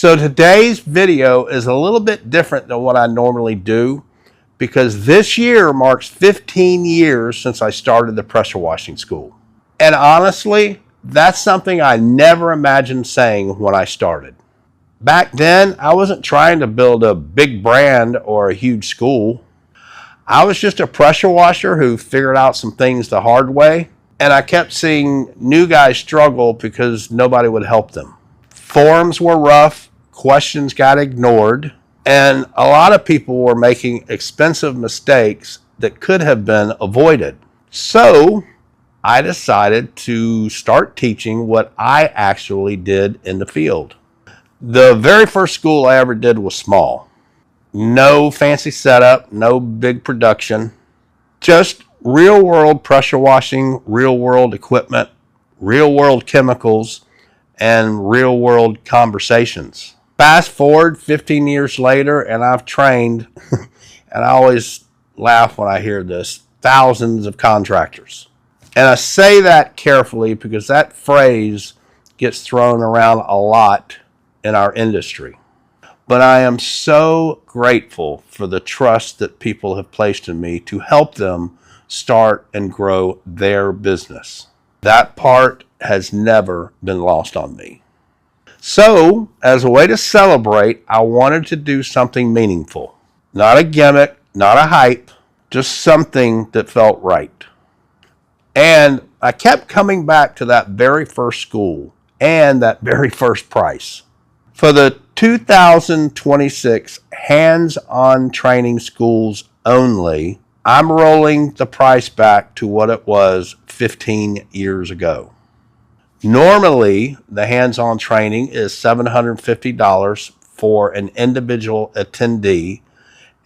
So today's video is a little bit different than what I normally do because this year marks 15 years since I started the pressure washing school. And honestly, that's something I never imagined saying when I started. Back then, I wasn't trying to build a big brand or a huge school. I was just a pressure washer who figured out some things the hard way, and I kept seeing new guys struggle because nobody would help them. Forums were rough, questions got ignored, and a lot of people were making expensive mistakes that could have been avoided. So I decided to start teaching what I actually did in the field. The very first school I ever did was small. No fancy setup, no big production, just real world pressure washing, real world equipment, real world chemicals, and real world conversations. Fast forward 15 years later, and I've trained, and I always laugh when I hear this, thousands of contractors. And I say that carefully because that phrase gets thrown around a lot in our industry. But I am so grateful for the trust that people have placed in me to help them start and grow their business. That part has never been lost on me. So, as a way to celebrate, I wanted to do something meaningful. Not a gimmick, not a hype, just something that felt right. And I kept coming back to that very first school and that very first price. For the 2026 hands-on training schools only, I'm rolling the price back to what it was 15 years ago. Normally, the hands-on training is $750 for an individual attendee,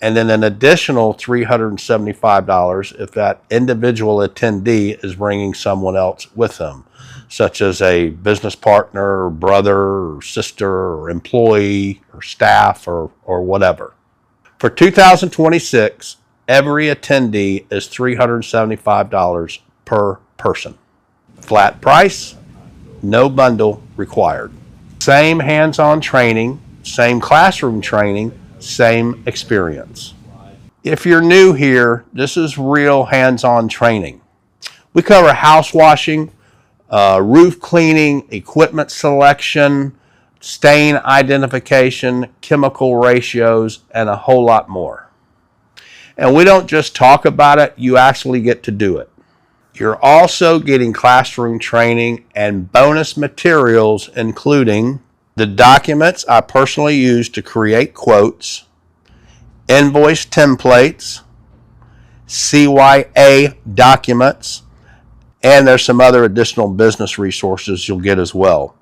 and then an additional $375 if that individual attendee is bringing someone else with them, such as a business partner, or brother, or sister, or employee, or staff, or whatever. For 2026, every attendee is $375 per person. Flat price, no bundle required. Same hands-on training, same classroom training, same experience. If you're new here, this is real hands-on training. We cover house washing, roof cleaning, equipment selection, stain identification, chemical ratios, and a whole lot more. And we don't just talk about it, you actually get to do it. You're also getting classroom training and bonus materials, including the documents I personally use to create quotes, invoice templates, CYA documents, and there's some other additional business resources you'll get as well.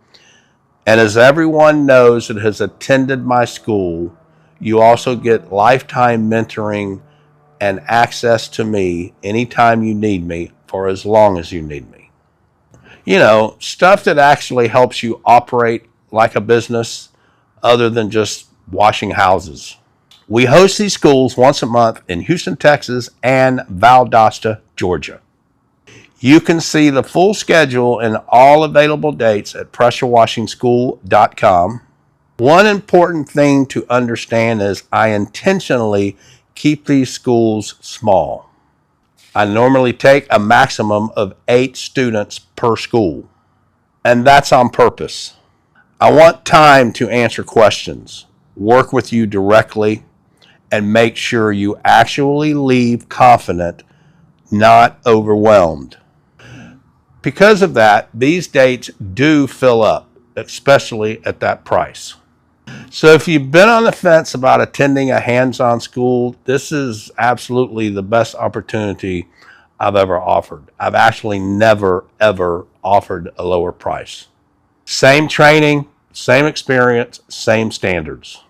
And as everyone knows that has attended my school, you also get lifetime mentoring and access to me anytime you need me for as long as you need me. You know, stuff that actually helps you operate like a business other than just washing houses. We host these schools once a month in Houston, Texas, and Valdosta, Georgia. You can see the full schedule and all available dates at pressurewashingschool.com. One important thing to understand is I intentionally keep these schools small. I normally take a maximum of 8 students per school, and that's on purpose. I want time to answer questions, work with you directly, and make sure you actually leave confident, not overwhelmed. Because of that, these dates do fill up, especially at that price. So if you've been on the fence about attending a hands-on school, this is absolutely the best opportunity I've ever offered. I've actually never, ever offered a lower price. Same training, same experience, same standards.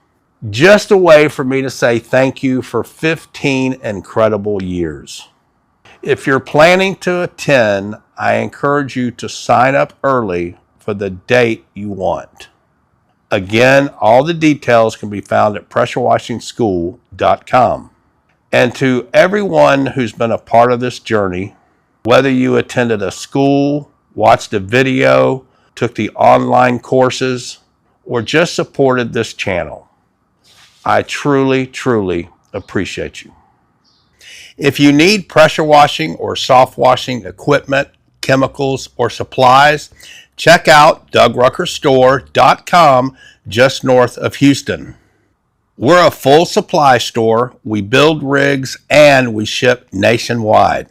Just a way for me to say thank you for 15 incredible years. If you're planning to attend, I encourage you to sign up early for the date you want. Again, all the details can be found at pressurewashingschool.com. And to everyone who's been a part of this journey, whether you attended a school, watched a video, took the online courses, or just supported this channel. I truly, truly appreciate you. If you need pressure washing or soft washing equipment, chemicals, or supplies, check out DougRuckerStore.com just north of Houston. We're a full supply store. We build rigs and we ship nationwide.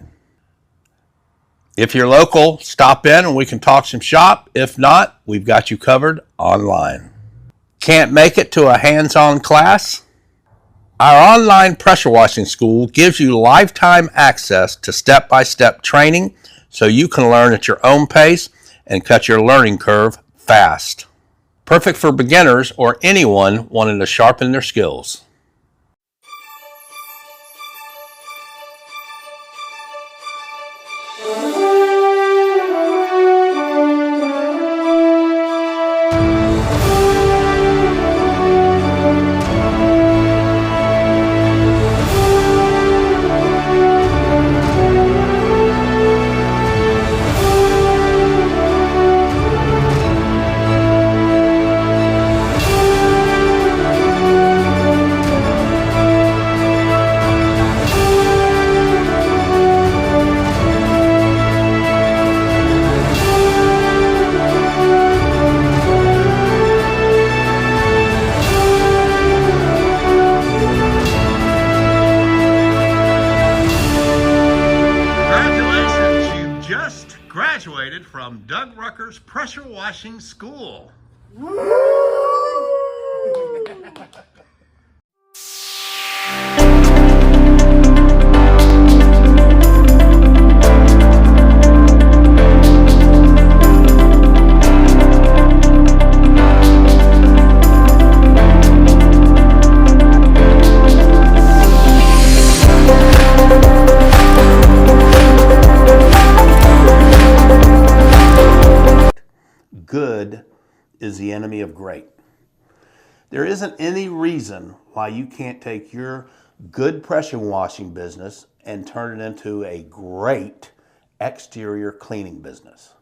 If you're local, stop in and we can talk some shop. If not, we've got you covered online. Can't make it to a hands-on class? Our online pressure washing school gives you lifetime access to step-by-step training so you can learn at your own pace and cut your learning curve fast. Perfect for beginners or anyone wanting to sharpen their skills. Graduated from Doug Rucker's pressure washing school. Good is the enemy of great. There isn't any reason why you can't take your good pressure washing business and turn it into a great exterior cleaning business.